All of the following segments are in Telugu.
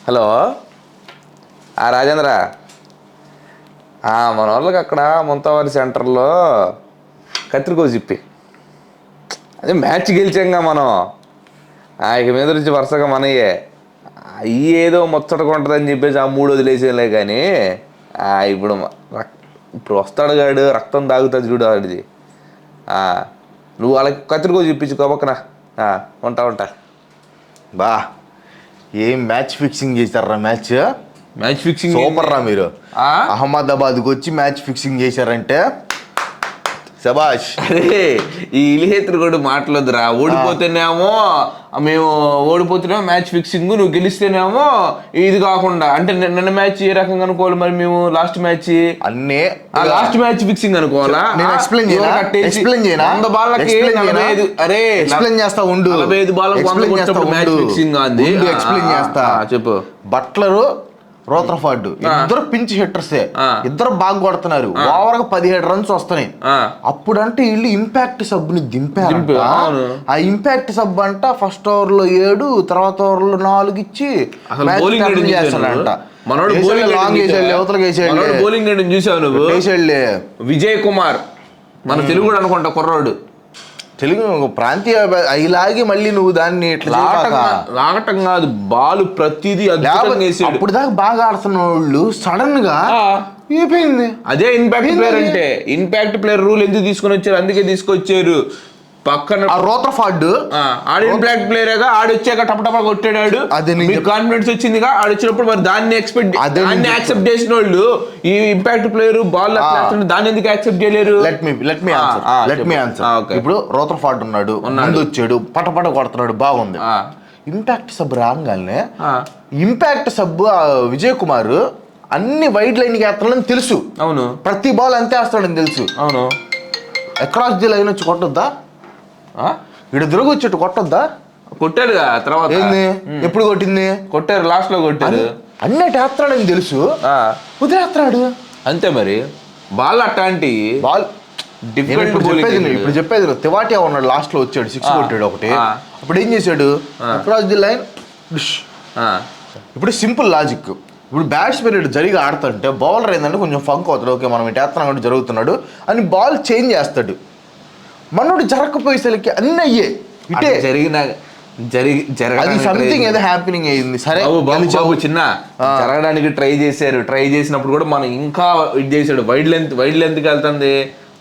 హలో రాజేంద్ర, మన వాళ్ళకి అక్కడ ముంతావారి సెంటర్లో కత్తిరికోసి చెప్పి అదే మ్యాచ్ గెలిచాంగా మనం. ఇక మీద నుంచి వరుసగా మనయే. అవి ఏదో ముచ్చటగా ఉంటుందని చెప్పేసి ఆ 3 వదిలేసేలే. కానీ ఇప్పుడు ఇప్పుడు వస్తాడు గాడు, రక్తం తాగుతుంది చూడు ఆడిది. నువ్వు వాళ్ళకి కత్తిరికోసి చెప్పించు కబక్కన. ఉంటా బా. ఏం మ్యాచ్ ఫిక్సింగ్ చేశారా? మ్యాచ్ ఫిక్సింగ్ సూపర్ రా మీరు. అహ్మదాబాద్కి వచ్చి మ్యాచ్ ఫిక్సింగ్ చేశారంటే శబాష్. అరే ఈ ఇలిహేత్రి కూడా మాట్లాడదురా. ఓడిపోతేనేమో మేము ఓడిపోతున్నాం మ్యాచ్ ఫిక్సింగ్, నువ్వు గెలిస్తేనేమో ఇది కాకుండా. అంటే నిన్న మ్యాచ్ ఏ రకంగా అనుకోవాలి మరి? మేము లాస్ట్ మ్యాచ్ అన్నీ లాస్ట్ మ్యాచ్ ఫిక్సింగ్ అనుకోవాలా? అరే ఎక్స్ప్లెయిన్ చేస్తా ఉండు. 45 బాల్ మ్యాచ్ ఫిక్సింగ్ అంది. ఎక్స్ప్లెయిన్ చేస్తా చెప్పు. బట్లరు, రోథర్ఫర్డ్ ఇద్దరు పించ్ హిట్టర్సే, ఇద్దరు బాగా కొడుతున్నారు. ఓవర్ గా 17 రన్స్ వస్తున్నాయి. అప్పుడంటే వీళ్ళు ఇంపాక్ట్ సబ్ ని దింపారు. ఆ ఇంపాక్ట్ సబ్ అంట ఫస్ట్ ఓవర్ లో 7, తర్వాత ఓవర్ లో 4 ఇచ్చి చేస్తాడంట. విజయ్ కుమార్ మన తెలుగు అనుకుంటా కుర్రాడు, తెలుగు ప్రాంతీయ అయిలాగి మళ్ళీ నువ్వు దాన్ని లాగటం కాదు, బాల్ ప్రతిదీ అప్పుడు దాకా బాగా ఆడుతున్న వాళ్ళు సడన్ గా అయిపోయింది. అదే ఇంపాక్ట్ ప్లేయర్ అంటే. ఇంపాక్ట్ ప్లేయర్ రూల్ ఎందుకు తీసుకొని వచ్చారు? అందుకే తీసుకొచ్చారు. పక్కన రోథర్ఫర్డ్ ఆడు ఇంపాక్ట్ ప్లేయర్ ఆడొచ్చాక టపటపా కొట్టాడు. మీకు కాన్ఫిడెన్స్ వచ్చిందిగా ఆడొచ్చినప్పుడు. మరి దాన్ని యాక్సెప్ట్ చేసిన వాళ్ళు ఈ ఇంపాక్ట్ ప్లేయర్ బాల్ దాన్ని ఎందుకు యాక్సెప్ట్ చేయలేరు? Let me answer. ఇప్పుడు రోథర్ఫర్డ్ ఉన్నాడు, ముందు వచ్చాడు, పటపట కొడుతున్నాడు, బాగుంది. ఇంపాక్ట్ సబ్ రాగానే ఇంపాక్ట్ సబ్ విజయ్ కుమార్ అన్ని వైడ్ లైన్ కి వేస్తాడని తెలుసు. అవును, ప్రతి బాల్ అంతే వేస్తాడని తెలుసు. అవును, అక్రాస్ ది లైన్ వచ్చి కొట్టొద్దా? ఇక్కడ తిరుగు వచ్చేట్టు కొట్టొద్దా? కొట్టాడుగా. తర్వాత ఎప్పుడు కొట్టింది? కొట్టారు, లాస్ట్ లో కొట్టారు. అన్నట్టు వేస్తాడని తెలుసు, వదిలేస్తాడు అంతే. మరి బాల్ అట్లాంటి బాల్ ఇప్పుడు చెప్పేది తివాటియా ఉన్నాడు, లాస్ట్ లో వచ్చాడు, 6 కొట్టాడు ఒకటి. అప్పుడు ఏం చేశాడు? Across the line. ఇప్పుడు సింపుల్ లాజిక్. ఇప్పుడు బ్యాట్స్మెన్ ఇటు జరిగి ఆడుతుంటే బౌలర్ ఏంటంటే కొంచెం ఫంక్ అవుతాడు. ఓకే మనం ఇటు వేస్తున్నాం జరుగుతున్నాడు అని బాల్ చేంజ్ చేస్తాడు. మనోడు జరగకపోయేసరికి అన్నీ అయ్యే ఇటే సంథింగ్ ఏదో హ్యాపీనింగ్ అయ్యింది. సరే బాబు చిన్న జరగడానికి ట్రై చేశారు. ట్రై చేసినప్పుడు కూడా మనం ఇంకా ఇది చేసాడు. వైడ్ లెంత్కి వెళ్తుంది.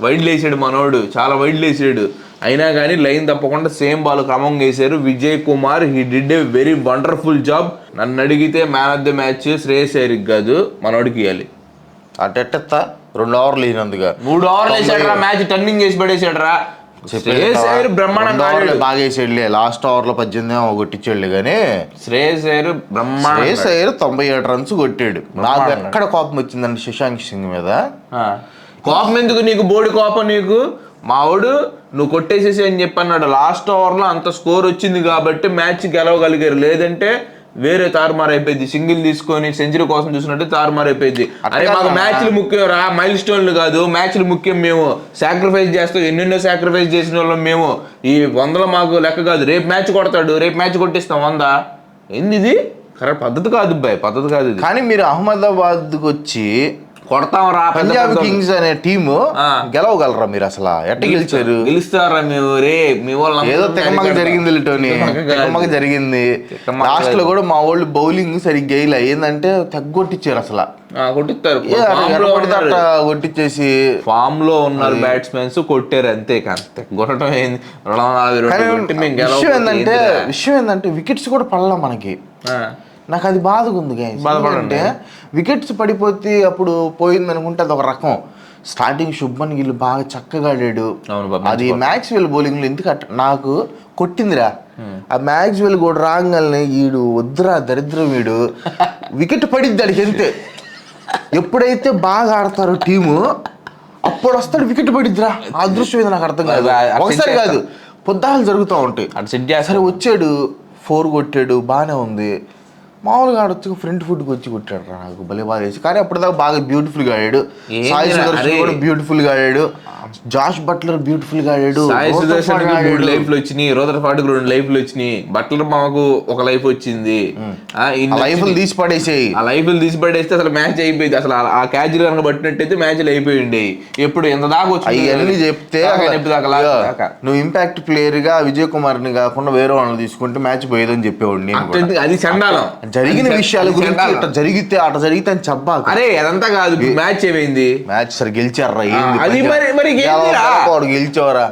వైడ్ లేసాడు మనోడు, చాలా వైడ్ లేసాడు. అయినా కానీ లైన్ తప్పకుండా సేమ్ బాల్ క్రమంగా వేసారు. Vijay Kumar he did a very wonderful job. నన్ను అడిగితే man of the match Shreyas Iyer కాదు, మనోడికి ఇవ్వాలి. అట్టెట్టా 2 ఓవర్లు వేసినందుగా 3 ఓవర్లు వేసాడు రా. మ్యాచ్ టర్నింగ్ చేసి పడేసాడు రా. బాగా వేసాడులే. లాస్ట్ ఓవర్ లో 18 కొట్టించాడు. కానీ శ్రేయస్ అయ్యర్ 97 రన్స్ కొట్టాడు. నాకు ఎక్కడ కోపం వచ్చిందండి శశాంక్ సింగ్ మీద. కోపం ఎందుకు నీకు? బోడి కోపం నీకు. మావాడు నువ్వు కొట్టేసేసి అని చెప్పన్నాడు. లాస్ట్ ఓవర్ లో అంత స్కోర్ వచ్చింది కాబట్టి మ్యాచ్ గెలవగలిగారు. లేదంటే వేరే తారుమారు అయిపోయింది. సింగిల్ తీసుకొని సెంచరీ కోసం చూసినట్టు తారుమారు అయిపోయింది. అరే మాకు మ్యాచ్లు ముఖ్యం రా, మైల్ స్టోన్లు కాదు. మ్యాచ్లు ముఖ్యం. మేము సాక్రిఫైస్ చేస్తాం, ఎన్నెన్నో సాక్రిఫైస్ చేసిన వాళ్ళం మేము. ఈ 100 మాకు లెక్క కాదు. రేపు మ్యాచ్ కొడతాడు, రేపు మ్యాచ్ కొట్టిస్తాం 100. ఏంది ఇది? కరెక్ట్ పద్ధతి కాదు బాయ్, పద్ధతి కాదు ఇది. కానీ మీరు అహ్మదాబాద్కి వచ్చి కొడతాం రా. పంజాబ్ కింగ్స్ అనే టీము గెలవగలరా మీరు? అసలు ఎట్ట గెలిచారు? గెలుస్తారా మేము? రే మీ వాళ్ళు ఏదో తెగమగ జరిగింది, తెగమగ జరిగింది. లాస్ట్ లో కూడా మా వాళ్ళు బౌలింగ్ సరిగ్గా వేయలే. ఏంటంటే తెగొట్టించారు. అసలు కొట్టిస్తారు, కొట్టించేసి ఫామ్ లో ఉన్నారు బ్యాట్స్మెన్స్, కొట్టారు అంతే. కొట్టడం ఏంది? విషయం ఏంటంటే వికెట్స్ కూడా పడలా మనకి. నాకు అది బాధగా ఉంది. అంటే వికెట్స్ పడిపోతే అప్పుడు పోయింది అనుకుంటే అది ఒక రకం. స్టార్టింగ్ శుభ్మన్ గిల్ బాగా చక్కగా ఆడాడు. అది మ్యాక్స్వెల్ బౌలింగ్ లో ఎందుకు నాకు కొట్టిందిరా. ఆ మ్యాక్స్వెల్ కూడా రాగానే ఈడు వద్దురా దరిద్రం, వీడు వికెట్ పడిద్ది అడిగి అంతే. ఎప్పుడైతే బాగా ఆడతారో టీము అప్పుడు వస్తాడు, వికెట్ పడిద్దిరా. అదృష్టం ఏదో నాకు అర్థం కాదు. ఒకసారి కాదు, పొద్దాలు జరుగుతూ ఉంటాయి. సరే వచ్చాడు, 4 కొట్టాడు, బాగానే ఉంది. మామూలుగా ఆడొచ్చు, ఫ్రంట్ ఫుట్కి వచ్చి కొట్టాడు రా. నాకు భలే బాగా వేసి. కానీ అప్పటిదాకా బాగా బ్యూటిఫుల్ గా ఆడాడు. సాయి సుదర్శన్ కూడా బ్యూటిఫుల్ గా ఆడాడు. జాష్ బట్లర్ బ్యూటిఫుల్ గా ఆడాడు, సాయి సుదర్శన్ కి 3 లైఫ్లు వచ్చినాయి, రూదర్ఫర్డ్ కి 2 లైఫ్లు వచ్చినాయి, బట్లర్ మాకు ఒక లైఫ్ వచ్చింది. లైఫ్లు తీసి పడేసేయి. ఆ లైఫ్లు తీసి పడేస్తే అసలు మ్యాచ్ అయిపోయింది. అసలు ఆ క్యాచ్ కనుక పట్టినట్టయితే మ్యాచ్లు అయిపోయింది. ఎప్పుడు ఎంత దాకా వచ్చి అవన్నీ చెప్తే నువ్వు ఇంపాక్ట్ ప్లేయర్ గా విజయ్ కుమార్ ని కాకుండా వేరే వాళ్ళని తీసుకుంటే మ్యాచ్ పోయేదని చెప్పేవాడిని. అది చండాలం. జరిగిన విషయాల గురించి అట్లా జరిగితే అని చెప్పా. అరే అదంతా కాదు, మ్యాచ్ ఏమైంది? మ్యాచ్ సరే గెలిచారా? అది మరి గెలిచావరా?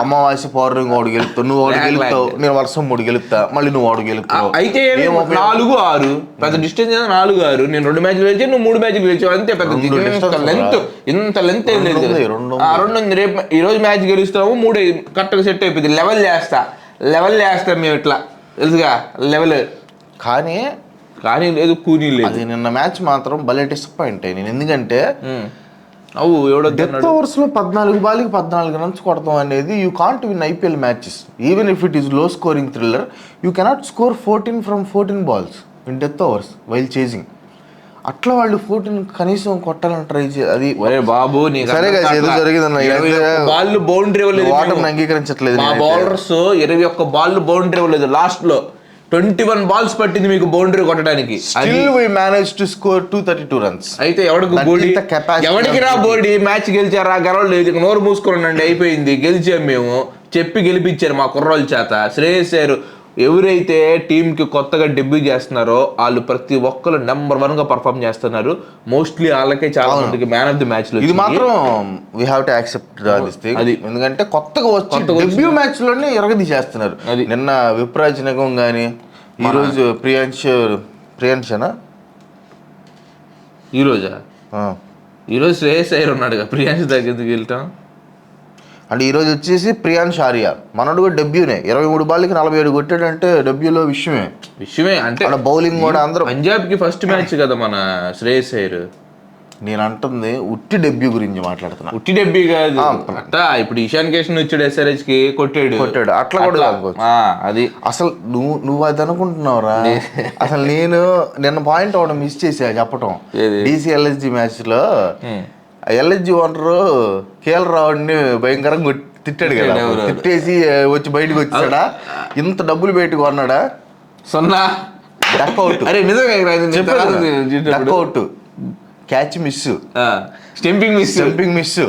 అమావాస్య పౌర్ణమి వాడు గెలుస్తావు, నువ్వు వాడు గెలుస్తావు, నేను వర్షం 3 గెలుస్తా, మళ్ళీ నువ్వు వాడు గెలుస్తావు. అయితే 4-6 పెద్ద డిస్టెన్స్ 4-6. నేను 2 మ్యాచ్లు గెలిచి నువ్వు 3 మ్యాచ్లు గెలిచావు అంతే. పెద్ద లెంత్ ఇంత లెంత్ ఏం లేదు. 2 ఉంది. రేపు ఈ రోజు మ్యాచ్ గెలుస్తాము, 3 కరెక్ట్గా సెట్ అయిపోయింది. లెవెల్ చేస్తాం మేము ఇట్లా తెలుసుగా లెవెల్. కానీ లేదు, కూనీ లేదు. అది నిన్న మ్యాచ్ మాత్రం భలే డిసప్పాయింట్ అయ్యి నేను. ఎందుకంటే డెత్ ఓవర్స్ లో 14 బాల్కి 14 రన్స్ కొడతాం అనేది you can't win IPL matches. Even if it is low scoring thriller, you cannot score 14 from 14 balls in death overs while chasing. అట్లా వాళ్ళు 14 కనీసం కొట్టాలని ట్రై అది బాబు. సరే ఏదో జరిగిందన్న బాల్ బౌండరీ ఇవ్వలేదు, అంగీకరించట్లేదు. మా బౌలర్స్ 21 బాల్ బౌండరీ ఇవ్వలేదు. లాస్ట్ లో 21 balls పట్టింది మీకు బౌండరీ కొట్టడానికి. Still we managed to score 232 runs. అయితే ఎవరికి రా బోర్డీ? మ్యాచ్ గెలిచారా? గెలవలేదు, నోరు మూసుకున్నాండి, అయిపోయింది. గెలిచాం మేము, చెప్పి గెలిపించారు మా కుర్రోళ్ళ చేత. శ్రేయస్ అయ్యర్ ఎవరైతే టీంకి కొత్తగా డెబ్యూ చేస్తున్నారో వాళ్ళు ప్రతి ఒక్కరు నెంబర్ 1 గా పర్ఫామ్ చేస్తున్నారు. మోస్ట్లీ వాళ్ళకే చాలా మందికి మ్యాన్ ఆఫ్ ది మ్యాచ్ లో. ఇది మాత్రం we have to accept this thing. అది ఎందుకంటే కొత్తగా వచ్చి డెబ్యూ మ్యాచ్ లోనే ఎరగదీసేస్తున్నారు. నిన్న విప్రాజ్ నిగం గానీ, ఈరోజు ప్రియాంశనా ఈరోజు శ్రేయస్ అయ్యర్ ఉన్నాడు. ప్రియాంశ్ దగ్గరికి వెళ్తాం అంటే ఈరోజు వచ్చేసి ప్రియాన్స్ ఆర్యా మనోడు కూడా డెబ్యూనే. 23 బాల్కి 47 కొట్టాడంటే డెబ్యూలో విషయమే. అంటే బౌలింగ్ కూడా అందరూ. పంజాబ్ కి ఫస్ట్ మ్యాచ్ కదా మన శ్రేయస్ అయ్యర్. నేను అంటుంది ఉట్టి డెబ్యూ గురించి మాట్లాడుతున్నా. ఉట్టి డెబ్యూ కాదు అట్టా. ఇప్పుడు ఇషాన్ కిషన్ వచ్చాడు, SRH కి కొట్టాడు అట్లా కూడా అది. అసలు నువ్వు అది అనుకుంటున్నావురా? అసలు నేను నిన్న పాయింట్ అవడం మిస్ చేసా చెప్పటం. DCLSG మ్యాచ్ లో LSG ఓనరు కేఎల్ రావుడిని భయంకరంగా తిట్టాడు కదా. తిట్టేసి వచ్చి బయటకు వచ్చాడా, ఇంత డబ్బులు పెట్టి కొన్నాడా? Duck out. Duck out, catch miss, stumping miss,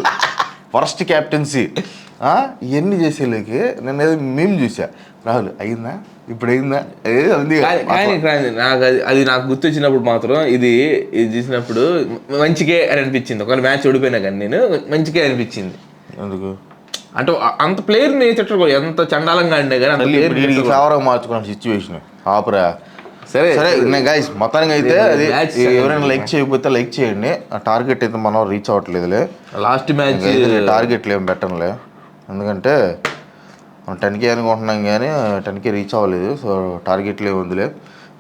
first captaincy, ఇవన్నీ చేసేలేకి నేను ఏదో మేము చూసా. రాహుల్ అయిందా, ఇప్పుడు అయిందా? నాకు గుర్తొచ్చినప్పుడు మాత్రం ఇది చూసినప్పుడు మంచిగా అని అనిపించింది. ఒకవేళ మ్యాచ్ ఓడిపోయినా కానీ నేను మంచిగా అనిపించింది. ఎందుకు అంటే అంత ప్లేయర్ని తిట్టకూడదు, ఎంత చండాలంగా ఆడినా కానీ ఫేవర్ మార్చుకున్న సిచ్యువేషన్ ఆపరా. సరే గైస్, మొత్తానికి అయితే అది ఎవరైనా లైక్ చేయకపోతే లైక్ చేయండి. ఆ టార్గెట్ అయితే మనం రీచ్ అవ్వట్లేదులే. లాస్ట్ మ్యాచ్ టార్గెట్లు ఏం పెట్టనులే, ఎందుకంటే మనం 10K అనుకుంటున్నాం కానీ 10K రీచ్ అవ్వలేదు. సో టార్గెట్లు ఏమి వద్దులే,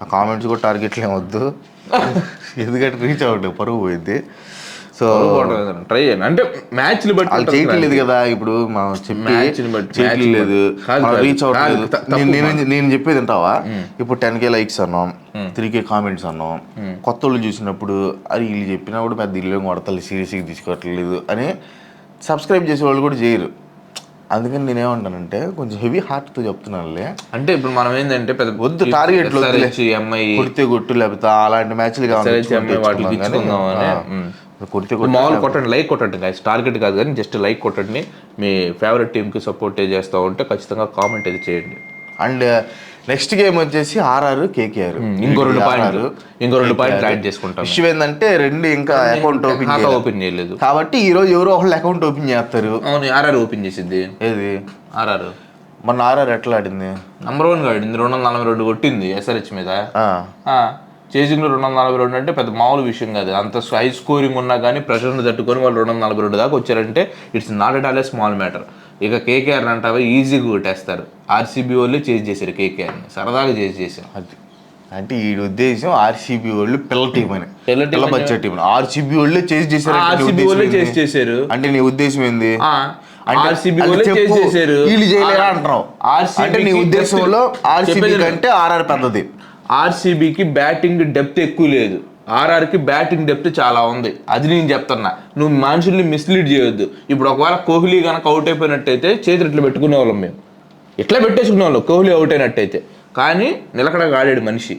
ఆ కామెంట్స్ కూడా టార్గెట్లు ఏమి వద్దు, ఎందుకంటే రీచ్ అవ్వట్లేదు, పరుగు పోయింది. సో ట్రై చేయండి. అంటే మ్యాచ్లు బట్టి వాళ్ళు చేయట్లేదు కదా. ఇప్పుడు మనం చేయట్లేదు, రీచ్ అవ్వట్లేదు. నేను చెప్పేది వింటావా? ఇప్పుడు 10K లైక్స్ అన్నాం, 3K కామెంట్స్ అన్నాం. కొత్త వాళ్ళు చూసినప్పుడు అది వీళ్ళు చెప్పినప్పుడు పెద్ద ఇల్లు కొడతలు సీరియస్గా తీసుకోవట్లేదు అని సబ్స్క్రైబ్ చేసే వాళ్ళు కూడా చేయరు. అందుకని నేనేమంటానంటే కొంచెం హెవీ హార్ట్తో చెప్తున్నానులే. అంటే ఇప్పుడు మనం ఏంటంటే పెద్ద వద్దు టార్గెట్లు కొడితే కొట్టు, లేకపోతే అలాంటి మ్యాచ్లు కావాలి మామూలు కొట్టండి, లైక్ కొట్టండి గైస్. టార్గెట్ కాదు కానీ జస్ట్ లైక్ కొట్టండి. మీ ఫేవరెట్ టీంకి సపోర్ట్ చేస్తూ ఉంటే ఖచ్చితంగా కామెంట్ అయితే చేయండి. అండ్ నెక్స్ట్ గేమ్ వచ్చేసి RR KKR. ఇంకో 2 పాయింట్లు యాడ్ చేసుకుంటాం. విషయం ఏంటంటే 2 ఇంకా అకౌంట్ ఓపెన్ చేయలేదు కాబట్టి ఈ రోజు ఎవరో ఒకళ్ళు అకౌంట్ ఓపెన్ చేస్తారు. అవును, RR ఓపెన్ చేసింది. ఏది RR? మన RR ఎట్లా ఆడింది? నంబర్ 1 గా ఆడింది, 242 కొట్టింది SRH మీద. చేసింగ్లో 242 అంటే పెద్ద మామూలు విషయం కాదు. అంత హై స్కోరింగ్ ఉన్నా కానీ ప్రెషర్ని తట్టుకొని వాళ్ళు 242 దాకా వచ్చారంటే it's not at all a small matter. ఇక KKR అంటావా ఈజీగా కొట్టేస్తారు. RCB వాళ్ళే చేంజ్ చేశారు KKRని, సరదాగా చేశారు. అది అంటే ఈ ఉద్దేశం RCB వాళ్ళు పిల్ల టీం అని, పిల్ల బచ్చ టీం. RCB వాళ్ళే చేంజ్ చేశారు అంటే నీ ఉద్దేశం ఏంది? RCB వాళ్ళే చేంజ్ చేశారు, వీళ్ళు చేయలేరా అంటున్నావు. అంటే నీ ఉద్దేశంలో RCB కంటే RR పెద్దది. RCBకి బ్యాటింగ్ డెప్త్ ఎక్కువ లేదు, ఆర్ఆర్కి బ్యాటింగ్ డెప్త్ చాలా ఉంది, అది నేను చెప్తున్నా. నువ్వు మనుషుల్ని మిస్లీడ్ చేయొద్దు. ఇప్పుడు ఒకవేళ కోహ్లీ కనుక అవుట్ అయిపోయినట్టయితే చేతులు ఇట్లా పెట్టుకునే వాళ్ళం మేము, ఇట్లా పెట్టేసుకునే వాళ్ళం కోహ్లీ అవుట్ అయినట్టయితే. కానీ నిలకడగా ఆడాడు మనిషి.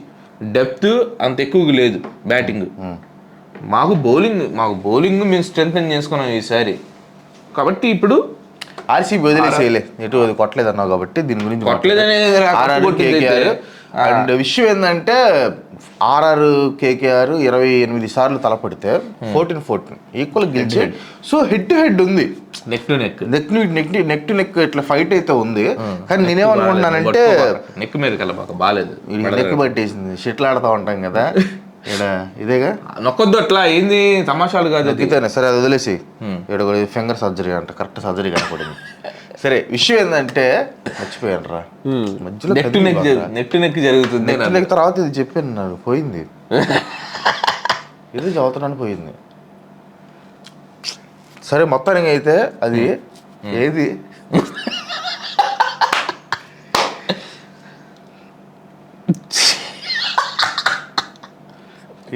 డెప్త్ అంత ఎక్కువగా లేదు బ్యాటింగ్. మాకు బౌలింగ్ మేము స్ట్రెంగ్ చేసుకున్నాం ఈసారి. కాబట్టి ఇప్పుడు ఆర్సీబీ వదిలేసేయలే, ఎటు అది కొట్టలేదు అన్నావు కాబట్టి దీని గురించి కొట్టలేదనే అండ్ విషయం ఏంటంటే ఆర్ఆర్ కేకేఆర్ 28 సార్లు తలపడితే 14 ఈక్వల్ గెలిచాడు. సో హెడ్ టు హెడ్ ఉంది, neck to neck neck to neck ఇట్లా ఫైట్ అయితే ఉంది. కానీ నేనేమనుకుంటున్నానంటే నెక్ మీద కలబాక బాగాలేదు, నెక్ పట్టేసింది. షెట్లు ఆడుతూ ఉంటాం కదా ఇక్కడ, ఇదేగా నొక్కొద్దు అట్లా. ఏంది తమాషాలు కాదు నొక్కితేనే సరే, అది వదిలేసి ఇక్కడ ఫింగర్ సర్జరీ అంట, కరెక్ట్ సర్జరీ కనపడింది. సరే విషయం ఏంటంటే మర్చిపోయాను రా మధ్యలో నెక్ టు నెక్ జరుగుతుంది. నెక్ తర్వాత ఇది చెప్పాను నాకు పోయింది, ఇది చదువుతున్నాను పోయింది. సరే మొత్తానికి అయితే అది ఏది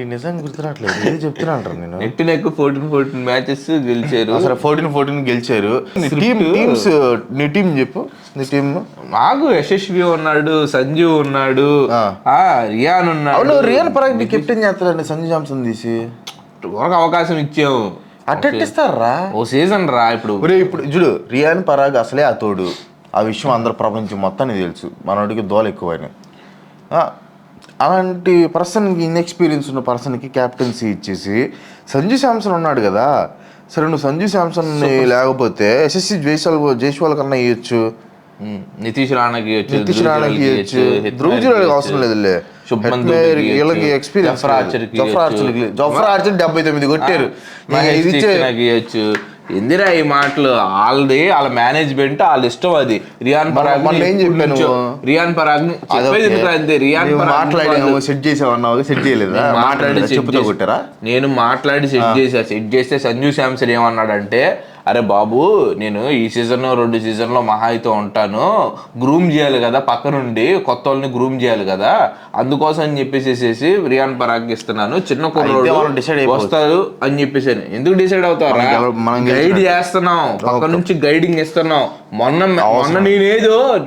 నిజంగా గుర్తురాట్లేదు, ఏది చెప్తున్నా అంటారు నేను. నెక్ టు నెక్ 14 మ్యాచెస్ గెలిచారు. అసలు 14 గెలిచారు. నీ టీం చెప్పు, నీ టీం. మాకు యశస్వి ఉన్నాడు, సంజీవ్ ఉన్నాడు, రియాన్ ఉన్నాడు. అవును, రియాన్ పరాగ్ కెప్టెన్ చేస్తారండి సంజు శాంసన్ తీసి. ఒక అవకాశం ఇచ్చాము, అట్టెట్టిస్తారా ఓ సీజన్ రా. ఇప్పుడు చూడు, రియాన్ పరాగ్ అసలే ఆ తోడు, ఆ విషయం అందరు ప్రపంచం మొత్తానికి తెలుసు. మనోడికి దోల ఎక్కువైనా. అలాంటి పర్సన్కి, ఇన్ఎక్స్పీరియన్స్ ఉన్న పర్సన్కి క్యాప్టెన్సీ ఇచ్చేసి సంజు శాంసన్ ఉన్నాడు కదా. సరే నువ్వు సంజు శాంసన్ లేకపోతే ఎస్ఎస్సి జైస్వాల్ కన్నా ఇవ్వచ్చు, నితీష్ రాణాకి ఇవ్వచ్చు, ధ్రువ్ జురేల్కి అవసరం లేదులే. వీళ్ళకి ఎక్స్పీరియన్స్. జఫ్రా ఆర్చర్ 79 కొట్టారు. ఇవ్వచ్చు. ఎందురా ఈ మాటలు? వాళ్ళ మేనేజ్మెంట్ వాళ్ళ ఇష్టం. అది రియాన్ పరాగ్ మాట్లాడి సెట్ చేసావన్నావు, సెట్ చేయలేదా? చెప్పుతో కొట్టారా? నేను మాట్లాడి సెట్ చేస్తే సంజు శాంసన్ ఏమన్నాడంటే, అరే బాబు నేను ఈ సీజన్ 2 సీజన్లో మహా అయితే ఉంటాను, గ్రూమ్ చేయాలి కదా, పక్క నుండి కొత్త వాళ్ళని గ్రూమ్ చేయాలి కదా, అందుకోసం అని చెప్పేసి రియాన్ పరాగ్ ఇస్తున్నాను, చిన్న కుర్రోడు వస్తారు అని చెప్పేసి. ఎందుకు డిసైడ్ అవుతారా? గైడ్ చేస్తున్నాం, పక్క నుంచి గైడింగ్ ఇస్తున్నాం. మొన్న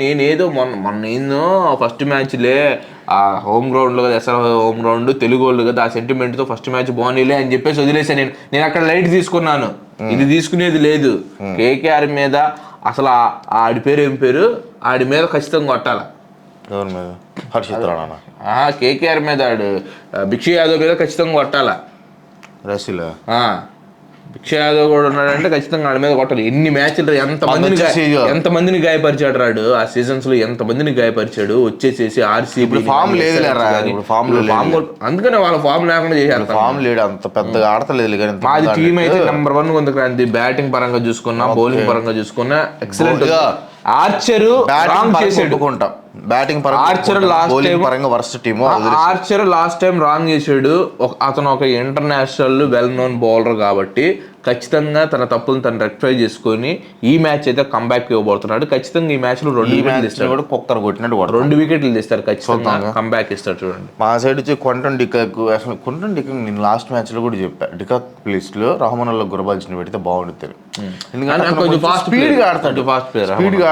నేనేదో ఫస్ట్ మ్యాచ్లే ఆ హోమ్ గ్రౌండ్ లో కదా, ఎస్ఆర్ హోమ్ గ్రౌండ్, తెలుగు వాళ్ళు కదా, ఆ సెంటిమెంట్ తో ఫస్ట్ మ్యాచ్ బాగుండిలే అని చెప్పేసి వదిలేసాను. నేను అక్కడ లైట్ తీసుకున్నాను, ఇది తీసుకునేది లేదు. కేకేఆర్ మీద అసలు ఆడి పేరు ఏం పేరు, ఆడి మీద ఖచ్చితంగా కొట్టాల. కేకేఆర్ మీద ఆడు భిక్షు యాదవ్ మీద ఖచ్చితంగా కొట్టాల. భిక్ష యాదవ్ కూడా ఉన్నాడంటే ఖచ్చితంగా ఆడి మీద కొట్టాలి. ఎన్ని మ్యాచ్లు, ఎంతమందిని గాయపరిచాడు రాడు ఆ సీజన్స్ లో, ఎంతమందిని గాయపరిచాడు. వచ్చేసేసి ఆర్సీబీ ఫామ్ లేదు, అందుకనే వాళ్ళ ఫామ్ లేకుండా చేశారు. ఫామ్ లేడు, అంత పెద్దగా ఆడతలేదు. మాది టీం అయితే నెంబర్ 1 ఉంది క్రాంతి. బ్యాటింగ్ పరంగా చూసుకున్నా, బౌలింగ్ పరంగా చూసుకున్నా excellent. Archer batting Archer last time wrong చేసాడు. అతను ఒక ఇంటర్నేషనల్ వెల్ నోన్ బౌలర్ కాబట్టి ఖచ్చితంగా తన తప్పులను తను రెక్టిఫై చేసుకొని ఈ మ్యాచ్ అయితే కంబ్యాక్ ఇవ్వబోతున్నాడు. ఖచ్చితంగా ఈ మ్యాచ్ లో 2 వికెట్లు ఇస్తాడు, 2 వికెట్లు తీస్తారు ఖచ్చితంగా, కంబ్యాక్ ఇస్తాడు. చూడండి మా సైడ్ వచ్చి క్వింటన్ డికాక్. అసలు క్వింటన్ డికాక్ నేను లాస్ట్ మ్యాచ్ లో కూడా చెప్పా, డికాక్ ప్లేస్ లో రహమానుల్లా గుర్బాల్ని పెడితే బాగుంటుంది. ఎందుకంటే స్పీడ్ గా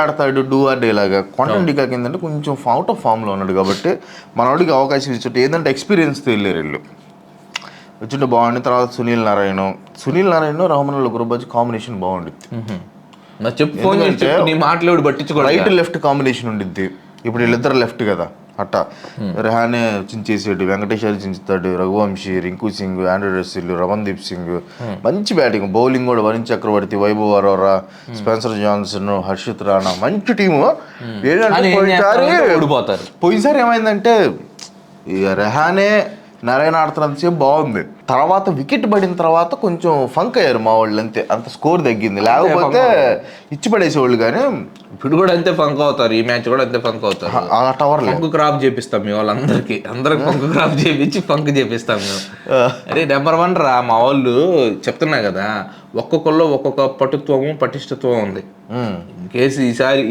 ఆడతాడు, డూ ఆర్ డే లాగా. క్వింటన్ డికాక్ ఏంటంటే కొంచెం అవుట్ ఆఫ్ ఫామ్ లో ఉన్నాడు కాబట్టి మనోడికి అవకాశం ఇచ్చుంటే, ఏంటంటే ఎక్స్పీరియన్స్ తో వెళ్ళారు వీళ్ళు, వచ్చుంటే బాగుంది. తర్వాత సునీల్ నారాయణ రహమానుల్లా గుర్బాజ్ కాంబినేషన్ బాగుండిద్ది. రైట్ లెఫ్ట్ కాంబినేషన్ ఉండిద్ది. ఇప్పుడు వీళ్ళిద్దరు లెఫ్ట్ కదా, అట్టా రెహానే చించేసాడు, వెంకటేశ్వరి చించుతాడు, రఘువంశీ, రింకు సింగ్, ఆండ్రూ రసెల్, రమన్దీప్ సింగ్. మంచి బ్యాటింగ్. బౌలింగ్ కూడా వరుణ్ చక్రవర్తి, వైభవ్ అరోరా, స్పెన్సర్ జాన్సన్, హర్షిత్ రాణా. మంచి టీము. పోయినసారి ఏమైందంటే రెహానే నారాయణ ఆడుతున్నంతసేపు బాగుంది, తర్వాత వికెట్ పడిన తర్వాత కొంచెం ఫంక్ అయ్యారు మా వాళ్ళు, అంతే. అంత స్కోర్ తగ్గింది, లేకపోతే ఇచ్చి పడేసేవాళ్ళు. కానీ ఇప్పుడు కూడా అంతే ఫంక్ అవుతారు, ఈ మ్యాచ్ కూడా అంతే ఫంక్ అవుతారు. ఫంక్ క్రాప్ చేపిస్తాం మీ వాళ్ళందరికి, అందరికి ఫంక్ క్రాప్ చేపించి ఫంక్ చేపిస్తాం మేము. అరే నెంబర్ 1 రా మా వాళ్ళు. చెప్తున్నా కదా, ఒక్కొక్కళ్ళు ఒక్కొక్క పటుత్వము పటిష్టత్వం ఉంది. ఇన్ కేసు ఈసారి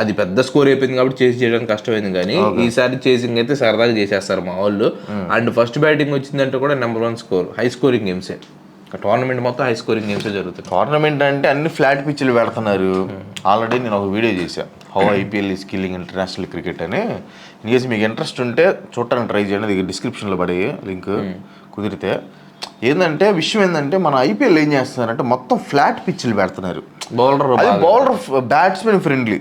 అది పెద్ద స్కోర్ అయిపోయింది కాబట్టి చేసి చేయడానికి కష్టమైంది, కానీ ఈసారి చేసింగ్ అయితే సరదాగా చేసేస్తారు మా వాళ్ళు. అండ్ ఫస్ట్ బ్యాటింగ్ వచ్చిందంటే కూడా నెంబర్ 1 స్కోర్, హై స్కోరింగ్ గేమ్సే. టోర్నమెంట్ మొత్తం హై స్కోరింగ్ గేమ్సే జరుగుతుంది. టోర్నమెంట్ అంటే అన్ని ఫ్లాట్ పిచ్లు పెడుతున్నారు. ఆల్రెడీ నేను ఒక వీడియో చేశాను, how IPL is killing international cricket అని. ఇన్ కేసు మీకు ఇంట్రెస్ట్ ఉంటే చూడటానికి ట్రై చేయండి, అది డిస్క్రిప్షన్లో పడే లింక్ కుదిరితే. ఏంటంటే విషయం ఏంటంటే మన ఐపీఎల్ ఏం చేస్తున్నారంటే మొత్తం ఫ్లాట్ పిచ్లు పెడుతున్నారు. బౌలర్ బ్యాట్స్మెన్ ఫ్రెండ్లీ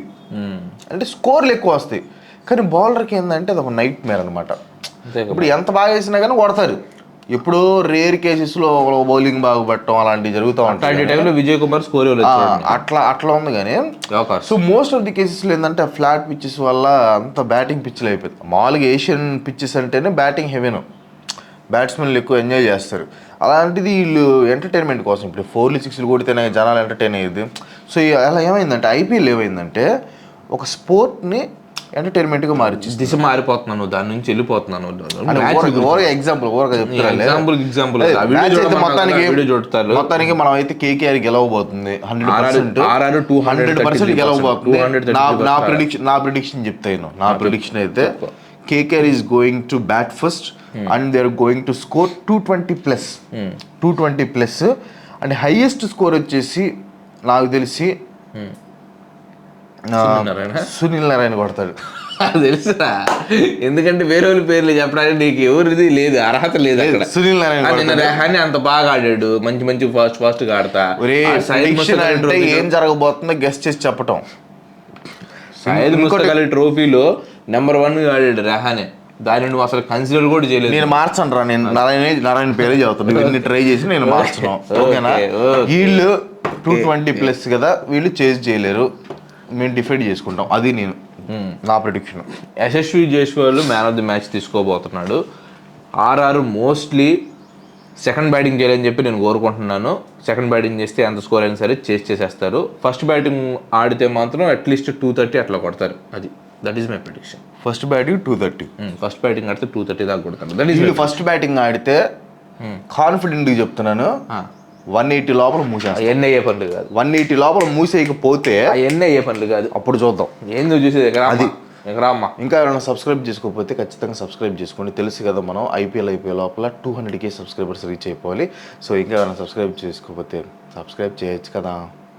అంటే స్కోర్లు ఎక్కువ వస్తాయి, కానీ బౌలర్కి ఏంటంటే అది ఒక నైట్ మేర్ అనమాట. ఇప్పుడు ఎంత బాగా వేసినా కానీ కొడతారు. ఇప్పుడు రేర్ కేసెస్లో బౌలింగ్ బాగా పెట్టడం అలాంటివి జరుగుతూ ఉంటాయి. విజయ్ కుమార్ స్కోర్ అట్లా ఉంది. కానీ సో మోస్ట్ ఆఫ్ ది కేసెస్లో ఏంటంటే ఫ్లాట్ పిచ్చెస్ వల్ల అంత బ్యాటింగ్ పిచ్లు అయిపోయింది. మామూలుగా ఏషియన్ పిచ్చెస్ అంటేనే బ్యాటింగ్ హెవీను, బ్యాట్స్మెన్లు ఎక్కువ ఎంజాయ్ చేస్తారు. అలాంటిది వీళ్ళు ఎంటర్టైన్మెంట్ కోసం ఇప్పుడు 4లు 6లు కొడితేనే జనాలు ఎంటర్టైన్ అయ్యేది. సో అలా ఏమైందంటే ఐపీఎల్ ఏమైందంటే ఒక స్పోర్ట్ని ఎంటర్టైన్మెంట్గా మార్చి దిశ మారిపోతున్నాను, దాని నుంచి వెళ్ళిపోతున్నాను. మొత్తానికి మనం అయితే కేకేఆర్ గెలవబోతుంది 100% గెలవబోతుంది. నా ప్రిడిక్షన్ చెప్తాను. నా ప్రిడిక్షన్ అయితే KKR is going to bat first and they are going to score 220 plus 220 plus and highest score వచ్చేసి నాకు తెలిసి సునీల్ నారాయణ కొడతాడు. తెలుసురా, ఎందుకంటే వేరే వాళ్ళ పేర్లు చెప్పడానికి నీకు ఎవరిది లేదు, అర్హత లేదు అక్కడ. సునీల్ నారాయణ రెహానే అంత బాగా ఆడాడు, మంచి ఫాస్ట్ గా ఆడతా. అంటే ఏం జరగబోతుందో గెస్ట్ చేసి చెప్పటం. సయ్యద్ ముస్తక్ అలీ ట్రోఫీలో నెంబర్ 1 ఆడాడు రెహానే, దాన్ని నువ్వు అసలు కన్సిడర్ కూడా చేయలేదు. నేను మార్చను రా, నేను నారాయణ పేరే చదువుతాను. ఇవన్నీ ట్రై చేసి నేను మార్చను. ఓకేనా? వీళ్ళు 220 ప్లస్ కదా, వీళ్ళు చేజ్ చేయలేరు, మేము డిఫైడ్ చేసుకుంటాం. అది నేను నా prediction. Yashasvi Jaiswal man of the match తీసుకోబోతున్నాడు. ఆర్ఆర్ మోస్ట్లీ సెకండ్ బ్యాటింగ్ చేయాలని చెప్పి నేను కోరుకుంటున్నాను. సెకండ్ బ్యాటింగ్ చేస్తే ఎంత స్కోర్ అయినా సరే చేసేస్తారు. ఫస్ట్ బ్యాటింగ్ ఆడితే మాత్రం అట్లీస్ట్ 230 అట్లా కొడతారు. That is my prediction. First batting 230, first batting ఆడితే 230 దాకా కొడతాను. ఫస్ట్ బ్యాటింగ్ ఆడితే కాన్ఫిడెంట్గా చెప్తున్నాను 180 లోపల మూసేస్తా. ఎన్ని అయ్యే పనులు కాదు, 180 లోపల మూసేయకపోతే ఎన్ని అయ్యే పనులు కాదు. అప్పుడు చూద్దాం. ఏందో చూసేది అది. ఇంకా ఎవరైనా సబ్స్క్రైబ్ చేసుకోకపోతే ఖచ్చితంగా సబ్స్క్రైబ్ చేసుకోండి. తెలుసు కదా, మనం ఐపీఎల్ లోపల 200K సబ్స్క్రైబర్స్ రీచ్ అయిపోవాలి. సో ఇంకా ఎవరైనా సబ్స్క్రైబ్ చేసుకోకపోతే సబ్స్క్రైబ్ చేయొచ్చు కదా.